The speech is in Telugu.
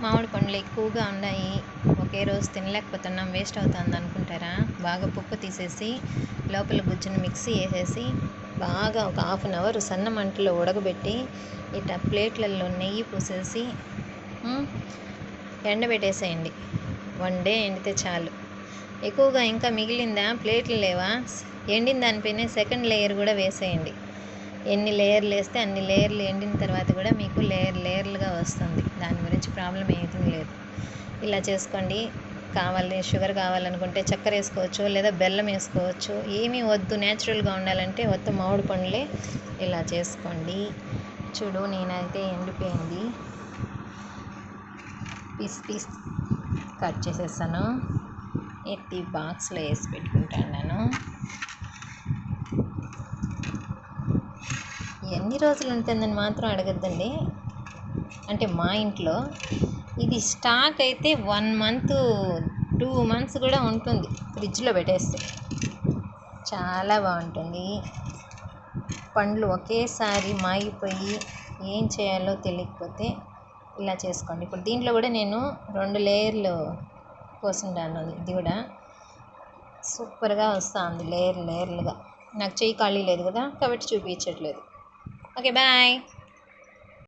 మామిడి పండ్లు ఎక్కువగా ఉన్నాయి, ఒకే రోజు తినలేకపోతున్నాం, వేస్ట్ అవుతుంది అనుకుంటారా? బాగా పొప్పు తీసేసి లోపల గుజ్జును మిక్సీ వేసేసి బాగా ఒక హాఫ్ అన్ అవర్ సన్న మంటలో ఉడకబెట్టి ఇట్లా ప్లేట్లలో నెయ్యి పూసేసి ఎండబెట్టేసేయండి. 1 డే ఎండితే చాలు. ఎక్కువగా ఇంకా మిగిలిందా, ప్లేట్లు లేవా, ఎండిన దానిపైన సెకండ్ లేయర్ కూడా వేసేయండి. ఎన్ని లేయర్లు వేస్తే అన్ని లేయర్లు ఎండిన తర్వాత కూడా మీకు లేయర్లుగా వస్తుంది. దాని గురించి ప్రాబ్లం ఏమీ లేదు. ఇలా చేసుకోండి. షుగర్ కావాలనుకుంటే చక్కెర వేసుకోవచ్చు, లేదా బెల్లం వేసుకోవచ్చు. ఏమీ వద్దు, న్యాచురల్గా ఉండాలంటే మొత్తం మామిడి పండ్లే ఇలా చేసుకోండి. చూడు, నేనైతే ఎండిపోయింది పీస్ కట్ చేసేసాను. ఎత్తి బాక్స్లో వేసి పెట్టుకుంటాను. ఎన్ని రోజులు ఉంటుందని మాత్రం అడగద్దండి. అంటే మా ఇంట్లో ఇది స్టాక్ అయితే 1 మంత్ 2 మంత్స్ కూడా ఉంటుంది ఫ్రిడ్జ్లో పెట్టేస్తే. చాలా బాగుంటుంది. పండ్లు ఒకేసారి మాగిపోయి ఏం చేయాలో తెలియకపోతే ఇలా చేసుకోండి. ఇప్పుడు దీంట్లో కూడా నేను 2 లేయర్లు పోసిండాను. ఇది కూడా సూపర్గా వస్తుంది లేయర్లుగా. నాకు చెయ్యి ఖాళీ లేదు కదా, కాబట్టి చూపించట్లేదు. Okay, bye.